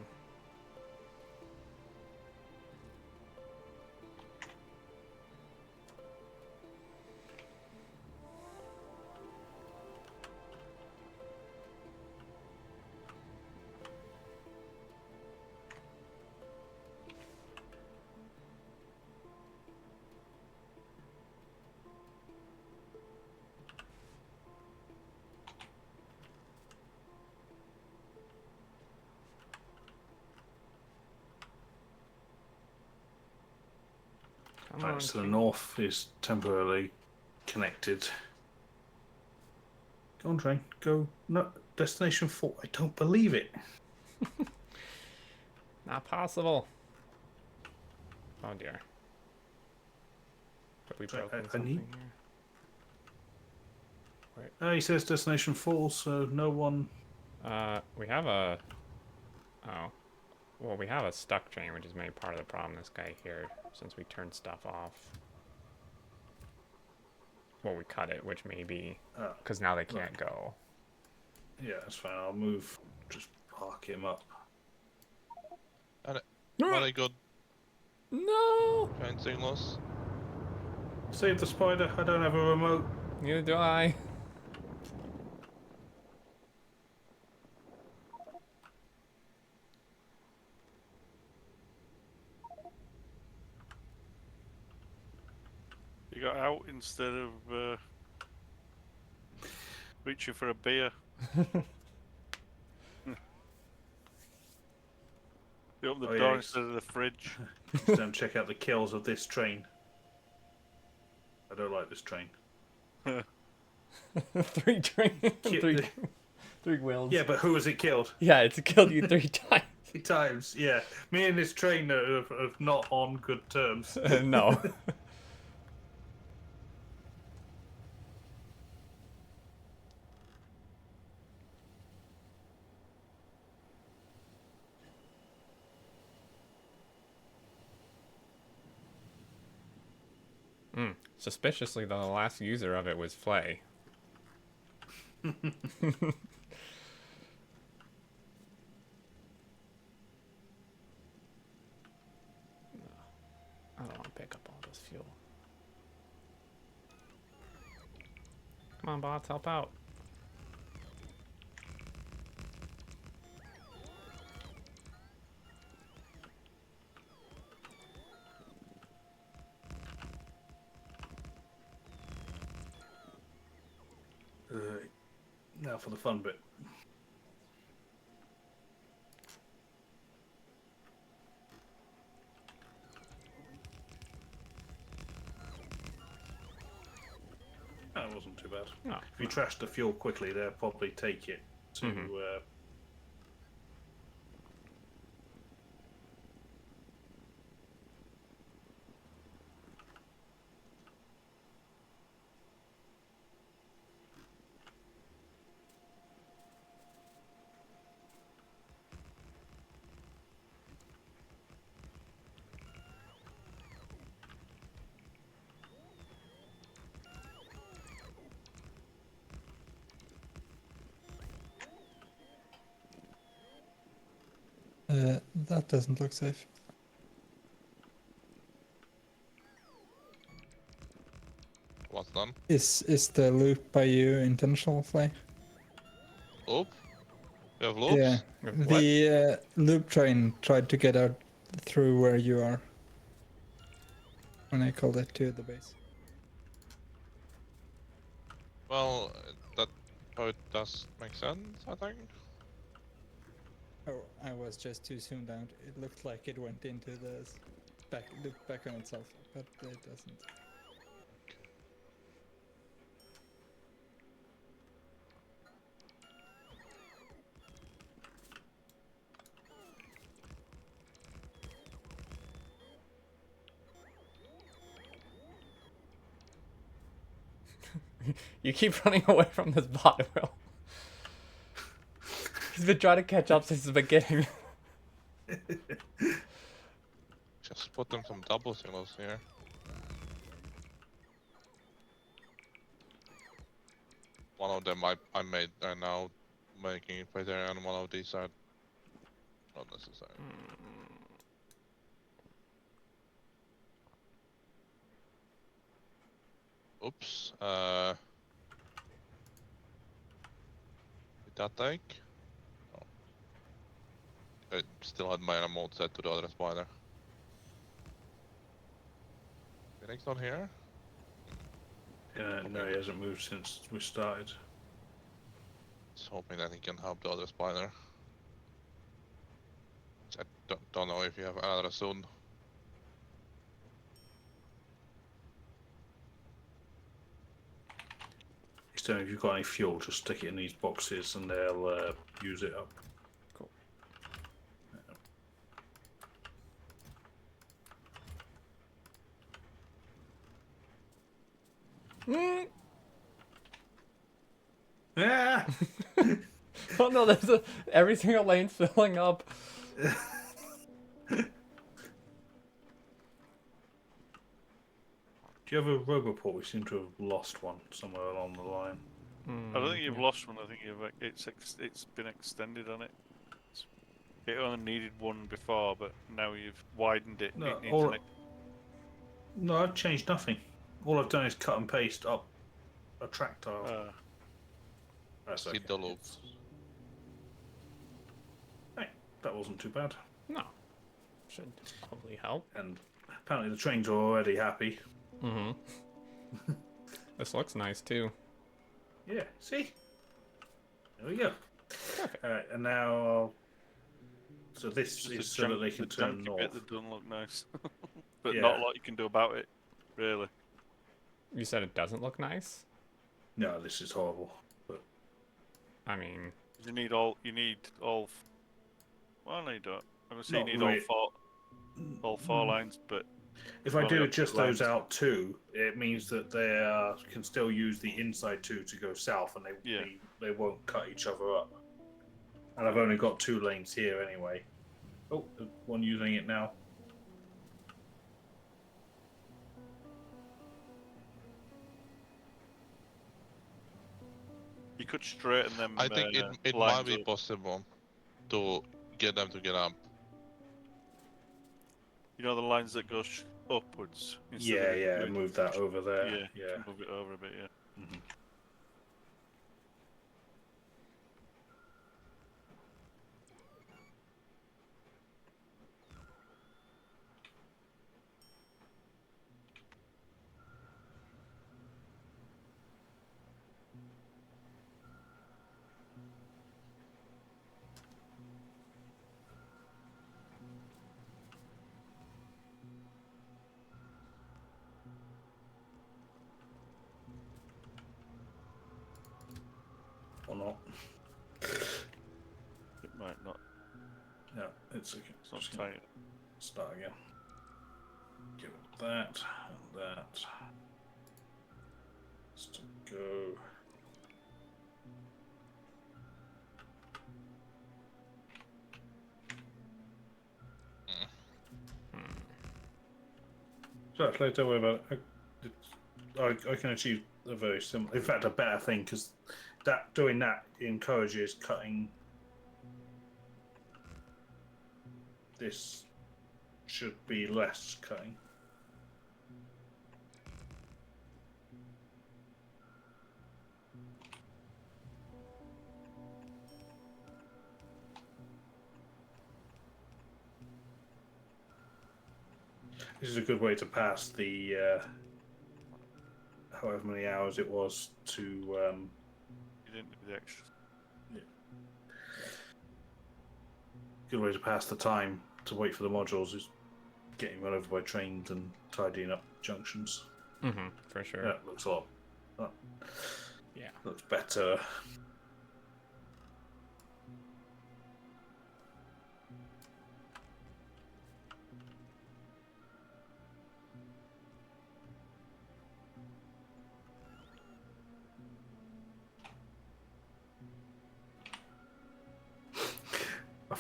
Come on,
Right, so the
King.
north is temporarily connected. Go on, train. Go. No, destination 4. I don't believe it.
Not possible. Oh dear. Have we
So
broken
I
something
need-
here?
He says destination 4, so no one.
We have a... Oh. Well, we have a stuck train, which is maybe part of the problem, this guy here, since we turned stuff off. Well, we cut it, which may be...
Oh,
Because now they can't go.
yeah, that's fine. I'll move. Just park him up.
Very good
No!
train signals.
Save the spider. I don't have a remote.
Neither do I.
You got out instead of reaching for a beer. You open the
Oh, yeah,
door
it's-
instead of the fridge.
Just don't check out the kills of this train. I don't like this train.
Three train...
Ki-
three wheels.
Yeah, but who has it killed?
Yeah, it's killed you 3 times.
3 times. Yeah, me and this train are not on good terms.
No. Suspiciously, the last user of it was Flay. I don't want to pick up all this fuel. Come on, bots, help out.
Now for the fun bit. That wasn't too bad.
No.
If you trash the fuel quickly, they'll probably take it to.
Mhm.
That doesn't look safe.
What's done?
Is the loop by you intentional, Flay?
Loop? We have loops?
Yeah.
What?
The loop train tried to get out through where you are when I called it to the base.
Well, that it does make sense, I think.
Oh, I was just too zoomed out. It looked like it went into the loop back on itself, but it doesn't.
You keep running away from this bot, Will. He's been trying to catch up since the beginning.
Just put them some double signals here. One of them I made are now making it right there, and one of these are not necessary. Oops. Did that take? Oh. I still had my remote set to the other spider. Phoenix not here?
No, he hasn't moved since we started.
Just hoping that he can help the other spider. I don't know if you have another soon.
So if you've got any fuel, just stick it in these boxes and they'll use it up.
Cool.
Ah!
Oh no, every single lane's filling up.
Do you have a Roboport? We seem to have lost one somewhere along the line.
I don't think you've lost one. I think it's been extended on it. It only needed one before, but now you've widened it.
No,
It needs
all-
an
No, I've changed nothing. All I've done is cut and paste up a track tile. That's
Hit the loop.
Hey, that wasn't too bad.
No. Should probably help.
And apparently the trains are already happy.
Mm-hmm. This looks nice too.
Yeah, see? There we go. Alright, and now... So this
Just
is
the
so that they can
the
turn
junky
north.
bit that doesn't look nice, but
Yeah.
not a lot you can do about it, really.
You said it doesn't look nice?
No, this is horrible. But
I mean,
You need all. Well, no, you don't. I'm gonna say you
Not
need
really.
all four lines, but
if I
Well,
do
yeah,
just
lines.
those out too, it means that they can still use the inside two to go south, and
Yeah.
they won't cut each other up. And I've only got 2 lanes here anyway. Oh, there's one using it now.
you could straighten them.
I think it might
lines
be
up.
possible to get them to get up.
You know the lines that go upwards. instead
Yeah,
of it
yeah,
doing-
move that over there.
Yeah,
Yeah.
move it over a bit. Yeah.
Mhm. Or not.
It might not.
No, it's okay.
It's not
Just gonna
tight.
start again. Give it that and that. Just to go. So actually, don't worry about it. I can achieve a very similar, in fact, a better thing because doing that encourages cutting. This should be less cutting. This is a good way to pass the however many hours it was to
You didn't do the extra.
good way to pass the time to wait for the modules is getting run over by trains and tidying up junctions.
mm-hmm, for sure.
That looks a lot. That
Yeah.
looks better.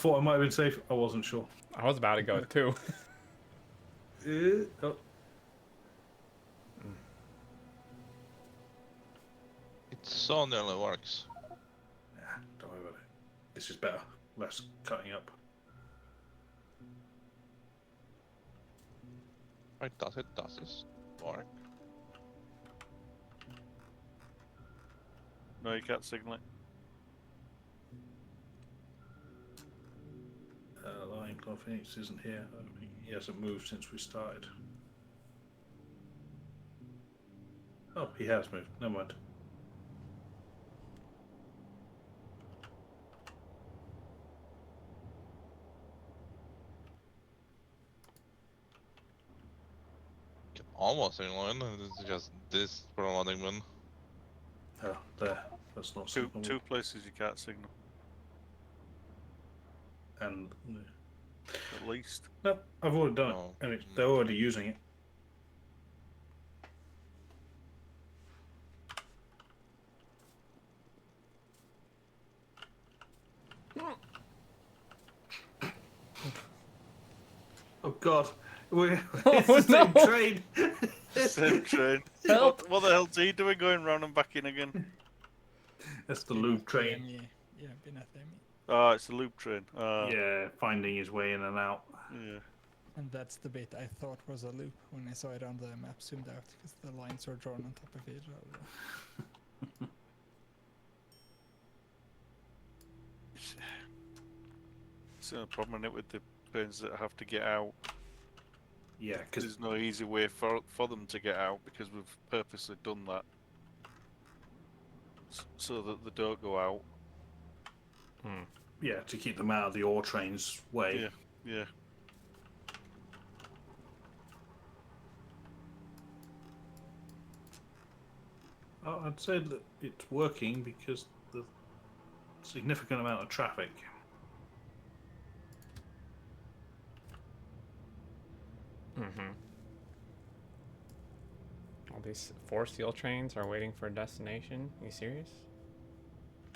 thought I might have been safe. I wasn't sure.
I was about to go too.
Oh.
It so nearly works.
Nah, don't worry about it. This is better. Less cutting up.
Why does this work?
No, you can't signal it.
Lion Claw Phoenix isn't here. I don't think he hasn't moved since we started. Oh, he has moved. Never mind.
Can almost signal in. It's just this problematic one.
Oh, there. That's not
Two
signal.
two places you can't signal,
And
at least.
no, I've already done
Oh,
it, and they're already using it. Oh God, we're it's
Oh,
the same
no.
train.
Same train.
Help.
What the hell's he doing going round and back in again?
That's the loop train.
Yeah, Binatemi.
Oh, it's the loop train.
Yeah, finding his way in and out.
Yeah.
And that's the bit I thought was a loop when I saw it on the map zoomed out, because the lines were drawn on top of each other.
It's a problem in it with the trains that have to get out.
Yeah, because
There's no easy way for them to get out because we've purposely done that. So that they don't go out.
Hmm.
yeah, to keep them out of the ore train's way.
Yeah, yeah.
I'd say that it's working because the significant amount of traffic.
Mm-hmm. All these 4 steel trains are waiting for a destination. You serious?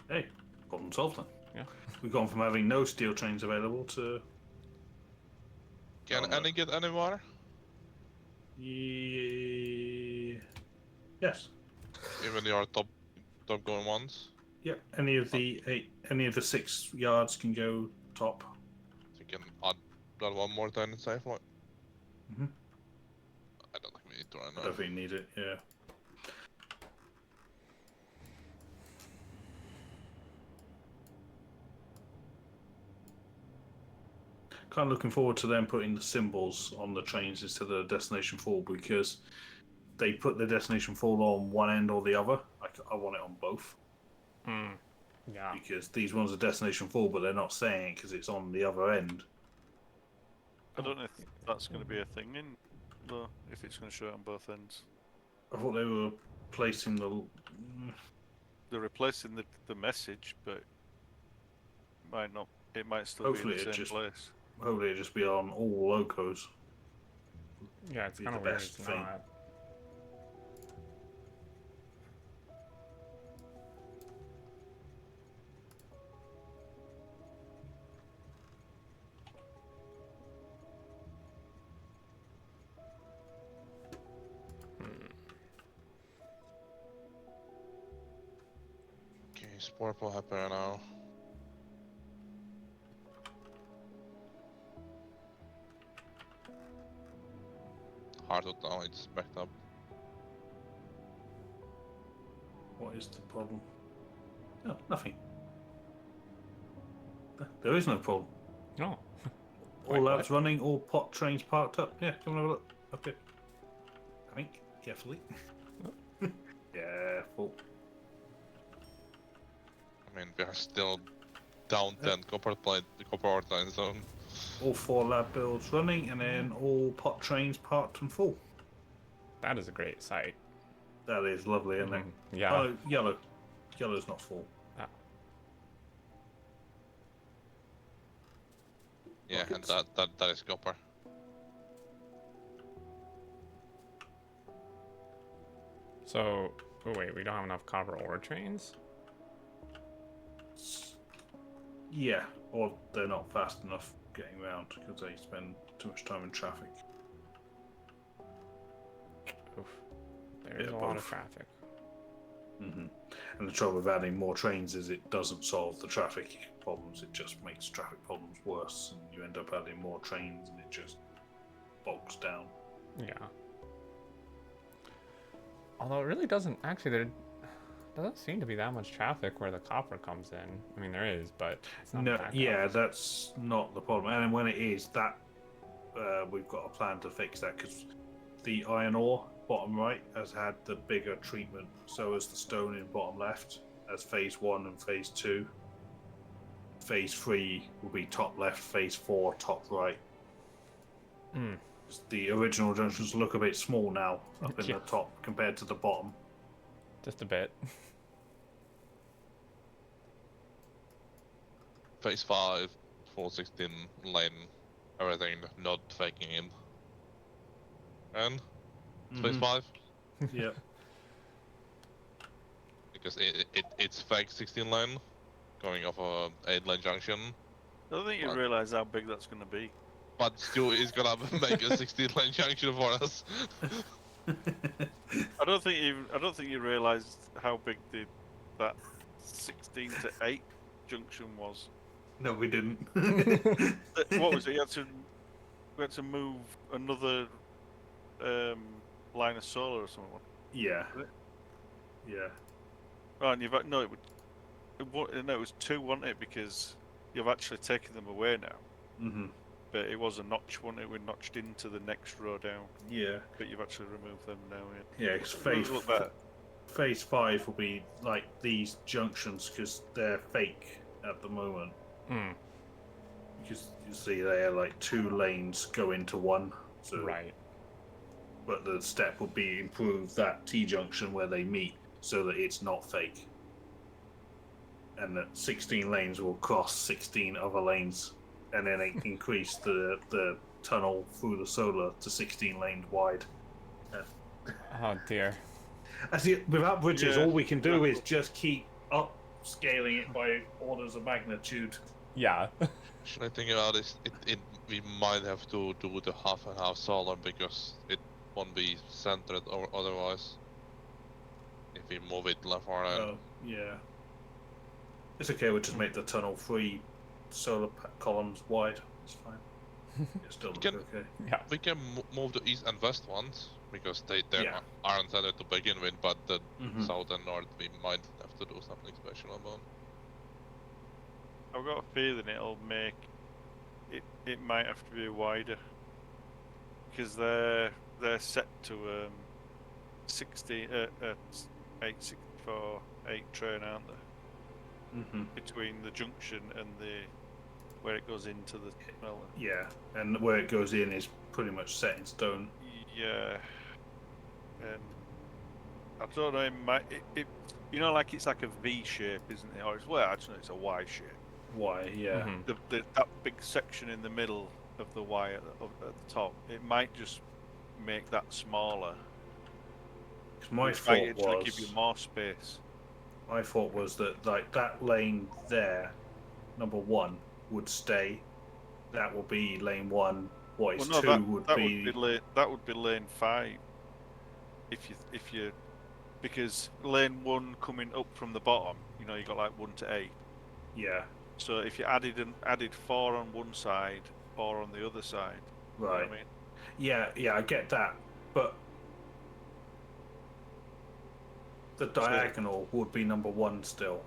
Hey, problem solved then.
Yeah.
We've gone from having no steel trains available to
Can
Oh, no.
any get any water?
yes.
Even your top going ones?
Yeah, any of the 6 yards can go top.
So you can add that one more time in safe like.
Mhm.
I don't think we need to right
I
now.
don't think you need it. Yeah. Kind of looking forward to them putting the symbols on the trains instead of the destination fall, because they put the destination fall on one end or the other. I want it on both,
Hmm. Yeah.
because these ones are destination fall, but they're not saying it because it's on the other end.
I don't know if that's going to be a thing in though. If it's going to show it on both ends.
I thought they were placing the.
They're replacing the message, but might not. It might still
Hopefully
be in
it
the same
just-
place.
Hopefully, it just be on all locos.
Yeah, it's
Be
kind
the
of weird.
best
It's
thing.
not.
Okay, sport will happen now. Hard to tell, it's backed up.
What is the problem? No, nothing. There is no problem.
No.
All
Wait,
labs running, all pot trains parked up. Yeah, come and have a look. Okay. I think, carefully. Careful.
I mean, we are still down 10 copper plate, the copper ore time zone.
All 4 lab builds running, and then all pot trains parked and full.
That is a great sight.
That is lovely, isn't it?
Yeah.
Oh, yellow. Yellow's not full.
Yeah, and
Rockets.
that is copper.
So, oh wait, we don't have enough copper ore trains?
Yeah, or they're not fast enough getting around because they spend too much time in traffic.
Oof. There's
Yeah,
a lot of
both.
traffic.
And the trouble with adding more trains is it doesn't solve the traffic problems, it just makes traffic problems worse, and you end up adding more trains and it just bogs down.
Yeah. Although it really doesn't actually. There doesn't seem to be that much traffic where the copper comes in. I mean, there is, but it's not
No,
backed
yeah,
up.
that's not the problem. And when it is, that we've got a plan to fix that because the iron ore bottom right has had the bigger treatment. So has the stone in bottom left as phase 1 and phase 2. Phase 3 will be top left, phase 4 top right.
Mm.
The original junctions look a bit small now up in
Yeah.
the top compared to the bottom.
Just a bit.
Phase 5, full 16 lane, everything not faking in. And phase 5,
Yeah.
because it's fake 16 lane, going off a 8 lane junction,
I don't think you
What?
realise how big that's going to be.
but still it's gonna make a 16 lane junction for us.
I don't think you realised how big that 16 to 8 junction was.
No, we didn't.
What was it? We had to move another line of solar or something.
Yeah.
Was it?
Yeah.
Oh, and no, it was 2, wasn't it? Because you've actually taken them away now.
Mhm.
But it was a notch, wasn't it? We notched into the next row down.
Yeah.
But you've actually removed them now.
Yeah. Because
Look better.
phase 5 will be like these junctions because they're fake at the moment.
Mm.
Because you see, they are like 2 lanes go into one. So,
Right.
But the step will be improve that T junction where they meet so that it's not fake. And that 16 lanes will cross 16 other lanes, and then increase the tunnel through the solar to 16 lanes wide.
Oh dear.
I see. Without bridges,
Yeah.
all we can do is just keep upscaling it by orders of magnitude.
Yeah.
Should I think about this? We might have to do the half and half solar because it won't be centered or otherwise. If we move it left or right.
Oh, yeah. It's okay. We'll just make the tunnel 3 solar columns wide. It's fine. It still looks
Can-
okay.
Yeah.
We can move the east and west ones because they
Yeah.
aren't centered to begin with, but the
Mhm.
south and north we might have to do something special about.
I've got a feeling it'll make it. It might have to be wider because they're set to 16 864 8 train, aren't they?
Mhm.
Between the junction and where it goes into the smelter.
Yeah, and where it goes in is pretty much set in stone.
Yeah. I don't know. It might. Like it's like a V shape, isn't it? Or actually, it's a Y shape.
Why? Yeah.
Mhm.
That big section in the middle of the Y at the top, it might just make that smaller.
'Cause my
Which might
thought
actually give you
was,
more space.
my thought was that like that lane there, number 1 would stay. That will be lane 1. What is
Well, no,
2
that
would
would
be.
be lane 5. If you because lane 1 coming up from the bottom, you got like 1 to 8.
Yeah.
So if you added 4 on one side, 4 on the other side, you know what
Right.
I mean?
Yeah, I get that, but the diagonal would be number 1 still,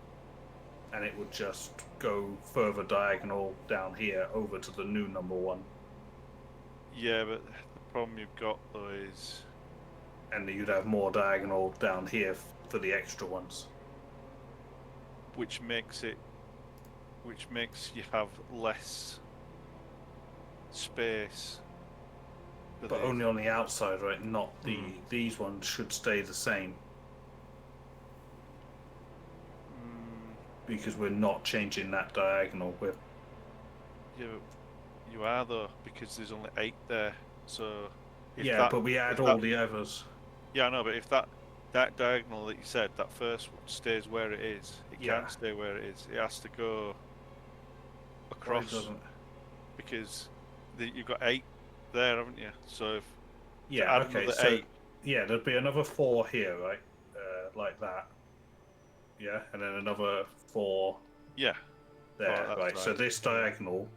and it would just go further diagonal down here over to the new number 1,
Yeah, but the problem you've got though is
and you'd have more diagonal down here for the extra ones.
which makes you have less space. for
But
the-
only on the outside, right? Not the
Mm.
these ones should stay the same
Mm,
because we're not changing that diagonal. We're
yeah, you are though because there's only 8 there. So if
yeah,
that,
but we add
if
all
that-
the others.
Yeah, I know, but if that diagonal that you said, that first one, stays where it is, it
Yeah.
can't stay where it is. It has to go across
doesn't?
because you've got 8 there, haven't you? So if
Yeah.
add
Okay.
another
So
8,
yeah, there'd be another 4 here, right? Like that. Yeah, and then another 4
yeah,
there,
that's
right? So
right.
this diagonal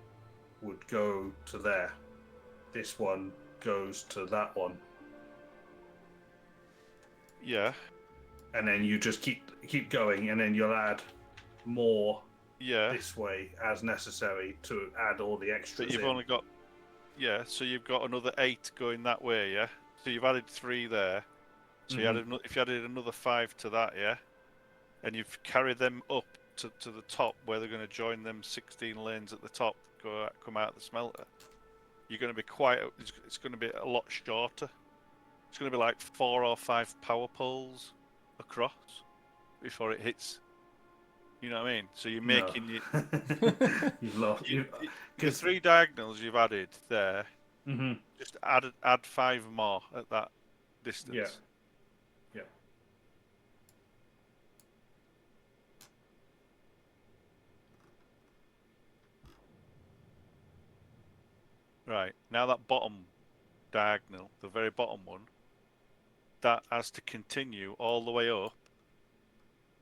would go to there. This one goes to that one,
Yeah,
and then you just keep going, and then you'll add more
yeah.
this way as necessary to add all the
But
extras
you've
in.
only got so you've got another 8 going that way, yeah. So you've added 3 there. So you added if you added another 5 to that, yeah, and you've carried them up to the top where they're going to join them 16 lanes at the top, come out of the smelter. You're going to be it's going to be a lot shorter. It's going to be like 4 or 5 power poles across before it hits. You know what I mean? So you're
No.
making
You've lost.
the
Because
3 diagonals you've added there.
Mhm.
Just add 5 more at that distance.
Yeah. Yeah.
Right, now that bottom diagonal, the very bottom one, that has to continue all the way up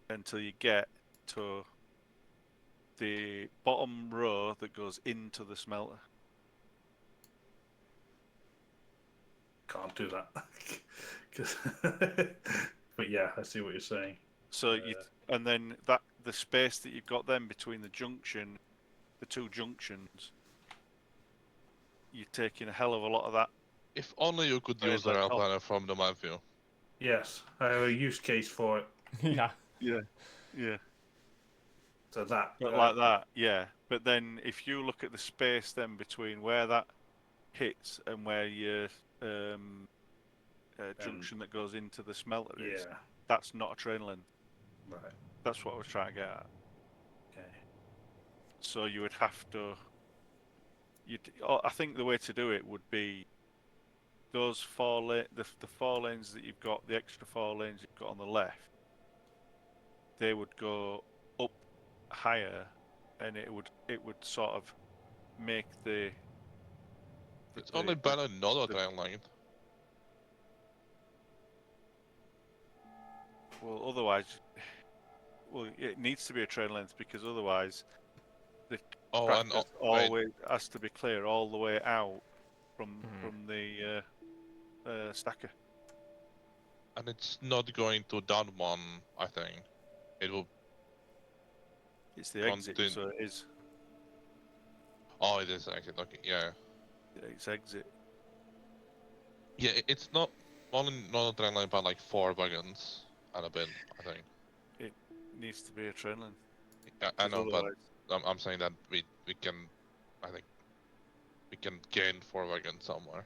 until you get to the bottom row that goes into the smelter.
Can't do that. 'Cause- but yeah, I see what you're saying.
So and then the space that you've got then between the 2 junctions, you're taking a hell of a lot of that.
If only you could
Right,
use the
like,
rail
oh.
planner from the map view.
Yes, I have a use case for it.
Yeah.
Yeah.
So that.
But like that, yeah. But then if you look at the space then between where that hits and where your junction that goes into the smelter is,
Yeah.
that's not a train length.
Right.
That's what I was trying to get at.
Okay.
So you would have to. I think the way to do it would be those the 4 lanes that you've got, the extra 4 lanes you've got on the left. They would go up higher, and it would sort of make
It's only better not a train line.
Well, otherwise, it needs to be a train length because otherwise, the track always has to be clear all the way out from the stacker.
And it's not going to that one, I think. It will.
It's the exit, so it is.
Oh, it is exit. Okay, yeah.
It's exit.
Yeah, it's not only not a train line, but like 4 wagons and a bin, I think.
It needs to be a train line.
I know, but I'm saying that we can, I think, we can gain 4 wagons somewhere.